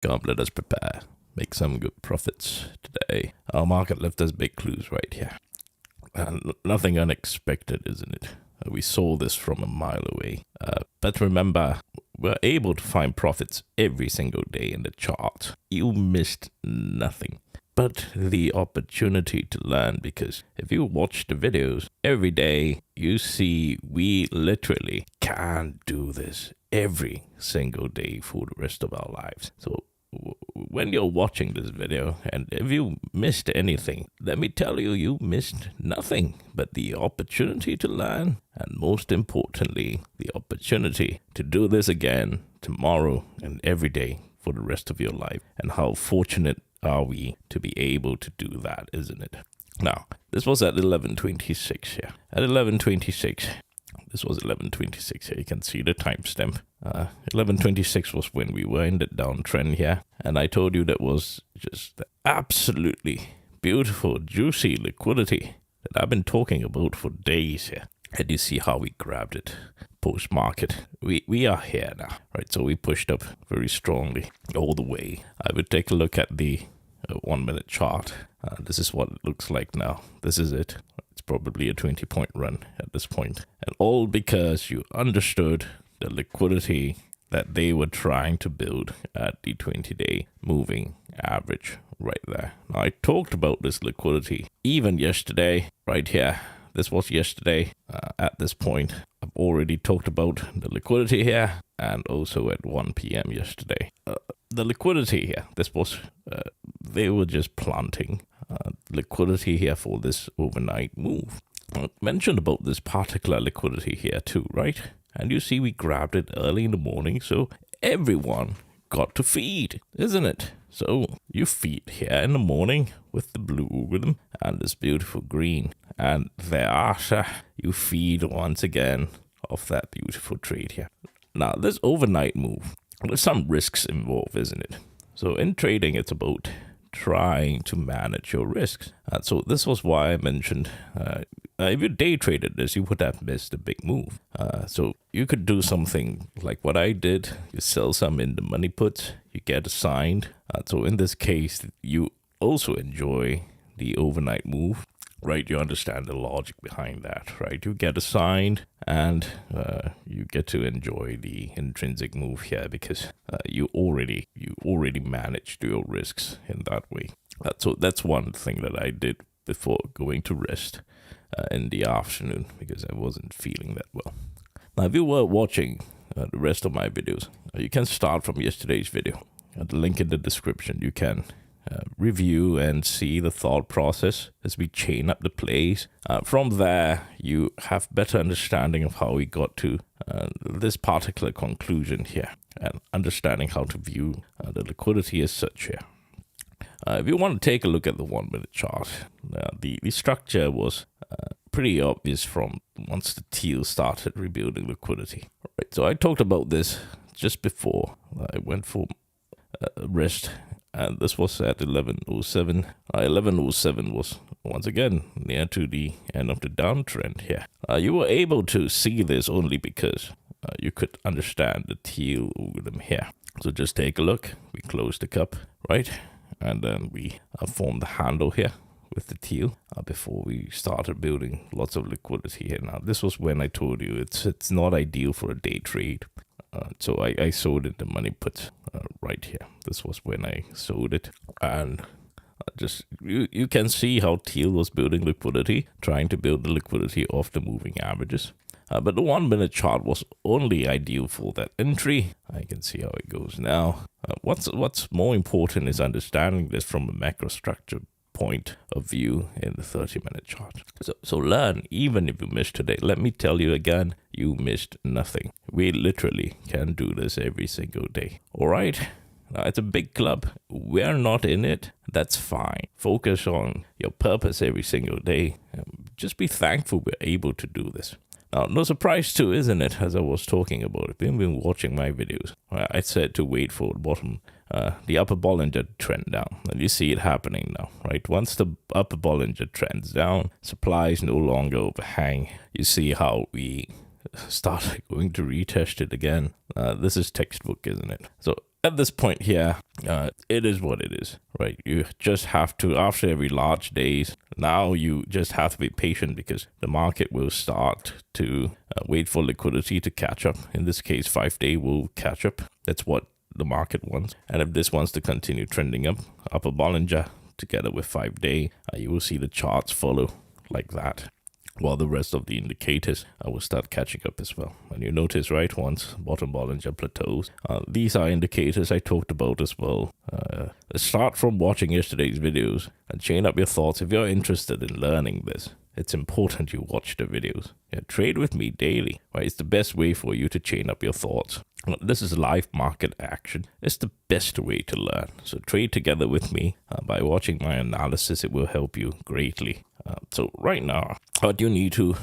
Come, let us prepare. Make some good profits today. Our market left us big clues right here. And nothing unexpected, isn't it? We saw this from a mile away. But remember, we're able to find profits every single day in the chart. You missed nothing but the opportunity to learn, because if you watch the videos every day, you see we literally can do this every single day for the rest of our lives. So when you're watching this video, and if you missed anything, let me tell you, you missed nothing but the opportunity to learn, and most importantly, the opportunity to do this again tomorrow and every day for the rest of your life. And how fortunate are we to be able to do that, isn't it? Now, this was at 11:26 here. At 11:26, this was 11:26 here. You can see the timestamp. 11:26 was when we were in the downtrend here. And I told you that was just the absolutely beautiful, juicy liquidity that I've been talking about for days here. And you see how we grabbed it post-market. We are here now, right? So we pushed up very strongly all the way. I would take a look at the 1 minute chart. This is what it looks like now. This is it. It's probably a 20-point run at this point. And all because you understood the liquidity that they were trying to build at the 20-day moving average right there. Now, I talked about this liquidity even yesterday right here. This was yesterday at this point. I've already talked about the liquidity here, and also at 1 p.m. yesterday. The liquidity here, this was, they were just planting liquidity here for this overnight move. I mentioned about this particular liquidity here too, right? And you see we grabbed it early in the morning, so everyone got to feed, isn't it? So you feed here in the morning with the blue algorithm and this beautiful green. And thereafter, you feed once again of that beautiful trade here. Now, this overnight move, there's some risks involved, isn't it? So in trading, it's about trying to manage your risks. So this was why I mentioned, if you day traded this, you would have missed a big move. So you could do something like what I did. You sell some in the money puts, you get assigned. So in this case, you also enjoy the overnight move, right? You understand the logic behind that, right? You get assigned and you get to enjoy the intrinsic move here, because you already managed your risks in that way. So that's one thing that I did before going to rest in the afternoon, because I wasn't feeling that well. Now, if you were watching the rest of my videos, you can start from yesterday's video. The link in the description. You can review and see the thought process as we chain up the plays. From there, you have better understanding of how we got to this particular conclusion here, and understanding how to view the liquidity as such here. If you want to take a look at the 1 minute chart, the structure was pretty obvious from once the teal started rebuilding liquidity. Right, so I talked about this just before I went for rest, and this was at 11:07. 11:07 was once again near to the end of the downtrend here. You were able to see this only because you could understand the teal algorithm here. So just take a look. We closed the cup, right? And then we formed the handle here with the teal before we started building lots of liquidity here. Now, this was when I told you it's not ideal for a day trade. So I sold it the money put right here. This was when I sold it. And just you can see how teal was building liquidity, trying to build the liquidity off the moving averages. But the 1 minute chart was only ideal for that entry. I can see how it goes now. What's more important is understanding this from a macro structure point of view in the 30-minute chart. So learn, even if you missed today. Let me tell you again, you missed nothing. We literally can do this every single day. All right? Now, it's a big club. We're not in it. That's fine. Focus on your purpose every single day. Just be thankful we're able to do this. Now, no surprise too, isn't it, as I was talking about, if you've been watching my videos, I said to wait for the bottom, the upper Bollinger trend down. And you see it happening now, right? Once the upper Bollinger trends down, supply is no longer overhang. You see how we start going to retest it again. This is textbook, isn't it? So at this point here, it is what it is, right? You just have to, after every large days, now you just have to be patient because the market will start to wait for liquidity to catch up. In this case, 5-day will catch up. That's what the market wants. And if this wants to continue trending up, upper Bollinger together with 5-day, you will see the charts follow like that, while the rest of the indicators will start catching up as well. And you notice, right, once bottom Bollinger plateaus, these are indicators I talked about as well. Start from watching yesterday's videos and chain up your thoughts. If you're interested in learning this, it's important you watch the videos. Trade with me daily, right? It's the best way for you to chain up your thoughts. This is live market action. It's the best way to learn. So trade together with me. By watching my analysis, it will help you greatly. So right now, what you need to,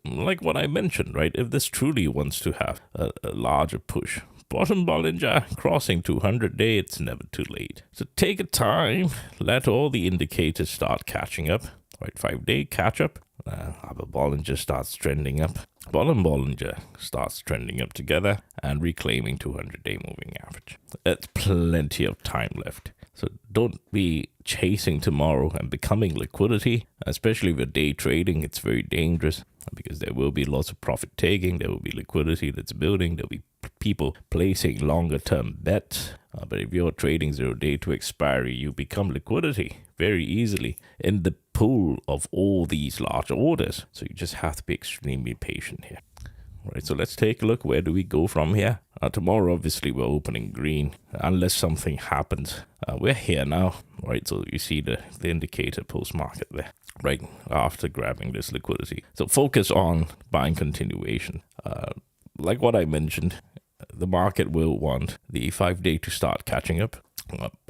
like what I mentioned, right? If this truly wants to have a larger push, bottom Bollinger crossing 200-day, it's never too late. So take a time, let all the indicators start catching up. Right, 5-day catch up. Upper Bollinger starts trending up. Bottom Bollinger starts trending up together and reclaiming 200-day moving average. That's plenty of time left. So don't be chasing tomorrow and becoming liquidity, especially if you're day trading. It's very dangerous because there will be lots of profit taking. There will be liquidity that's building. There'll be people placing longer term bets. But if you're trading 0-day to expiry, you become liquidity very easily in the pool of all these large orders. So you just have to be extremely patient here. All right, so let's take a look. Where do we go from here? Tomorrow, obviously, we're opening green unless something happens. We're here now, right? So you see the indicator post-market there, right, after grabbing this liquidity. So focus on buying continuation. Like what I mentioned, the market will want the 5-day to start catching up.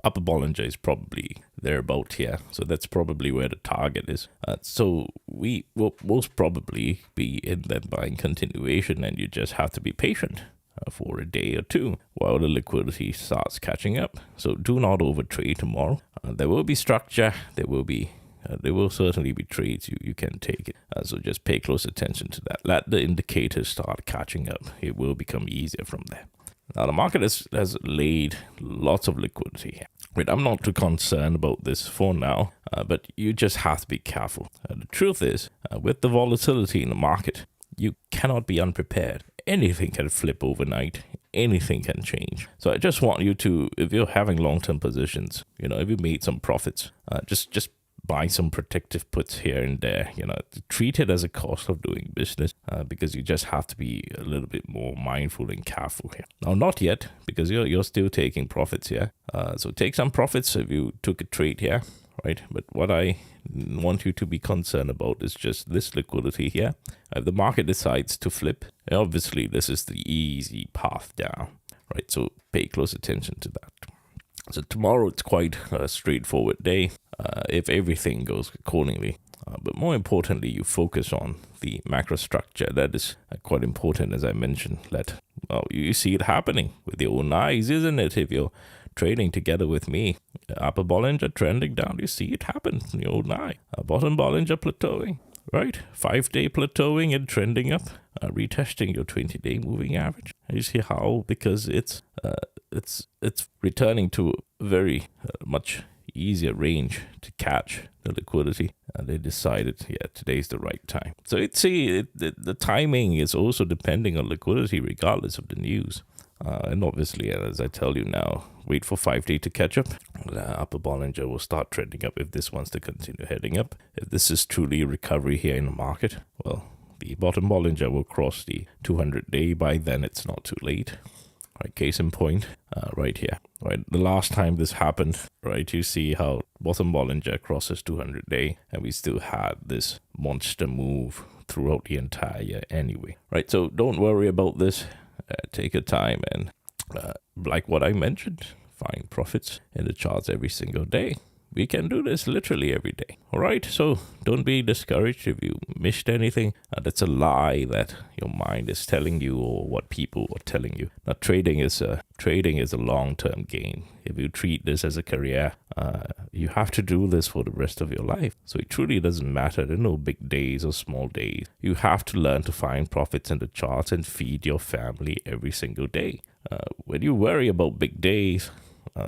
Upper Bollinger is probably thereabout here, so that's probably where the target is. So we will most probably be in that buying continuation, and you just have to be patient for a day or two while the liquidity starts catching up. So do not overtrade tomorrow. There will be structure. There will certainly be trades you can take it. So just pay close attention to that. Let the indicators start catching up. It will become easier from there. Now, the market has laid lots of liquidity here. Wait, I'm not too concerned about this for now, but you just have to be careful. The truth is, with the volatility in the market, you cannot be unprepared. Anything can flip overnight. Anything can change. So I just want you to, if you're having long-term positions, if you made some profits, just buy some protective puts here and there. Treat it as a cost of doing business because you just have to be a little bit more mindful and careful here. Now, not yet, because you're still taking profits here. So take some profits if you took a trade here, right? But what I want you to be concerned about is just this liquidity here. If the market decides to flip, obviously this is the easy path down, right? So pay close attention to that. So tomorrow it's quite a straightforward day if everything goes accordingly. But more importantly, you focus on the macro structure. That is quite important, as I mentioned. You see it happening with your own eyes, isn't it? If you're trading together with me, upper Bollinger trending down, you see it happen in your own eye. Bottom Bollinger plateauing, right? 5-day plateauing and trending up, retesting your 20-day moving average. You see how, because it's returning to a very much easier range to catch the liquidity, and they decided, today's the right time. So the timing is also depending on liquidity regardless of the news. And obviously, as I tell you now, wait for 5-day to catch up. Upper Bollinger will start trending up if this wants to continue heading up. If this is truly a recovery here in the market, well, the bottom Bollinger will cross the 200-day. By then, it's not too late. Right, case in point, right here. Right, the last time this happened, right, you see how bottom Bollinger crosses 200-day, and we still had this monster move throughout the entire year anyway. Right, so don't worry about this. Take your time and, like what I mentioned, find profits in the charts every single day. We can do this literally every day. All right, so don't be discouraged if you missed anything. That's a lie that your mind is telling you or what people are telling you. Now, trading is a long-term game. If you treat this as a career, you have to do this for the rest of your life. So it truly doesn't matter. There are no big days or small days. You have to learn to find profits in the charts and feed your family every single day. When you worry about big days,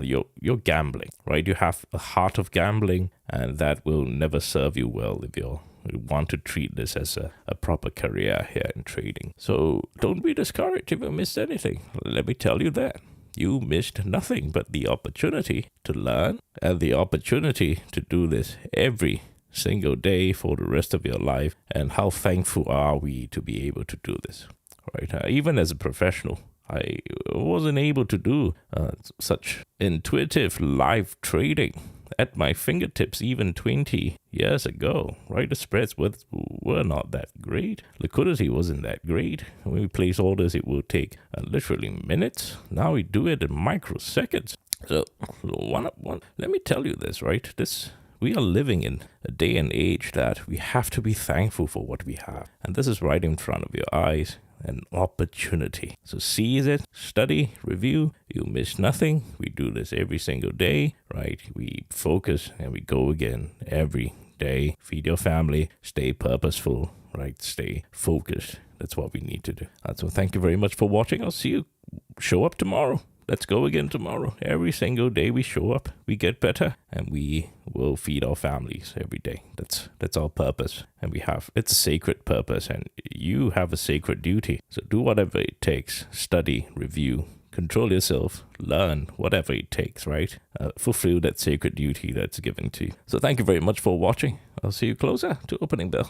you're gambling, right? You have a heart of gambling, and that will never serve you well if you want to treat this as a proper career here in trading. So don't be discouraged if you missed anything. Let me tell you that. You missed nothing but the opportunity to learn and the opportunity to do this every single day for the rest of your life. And how thankful are we to be able to do this, right? Even as a professional, I wasn't able to do such intuitive live trading at my fingertips even 20 years ago, right? The spreads were not that great. Liquidity wasn't that great. When we place orders, it will take literally minutes. Now we do it in microseconds. So let me tell you this, right? We are living in a day and age that we have to be thankful for what we have. And this is right in front of your eyes. An opportunity. So seize it, study, review. You miss nothing. We do this every single day, right? We focus and we go again every day. Feed your family, stay purposeful, right? Stay focused. That's what we need to do. So thank you very much for watching. I'll see you. Show up tomorrow. Let's go again tomorrow. Every single day we show up, we get better, and we will feed our families every day. That's our purpose. And it's a sacred purpose, and you have a sacred duty. So do whatever it takes. Study, review, control yourself, learn, whatever it takes, right? Fulfill that sacred duty that's given to you. So thank you very much for watching. I'll see you closer to opening bell.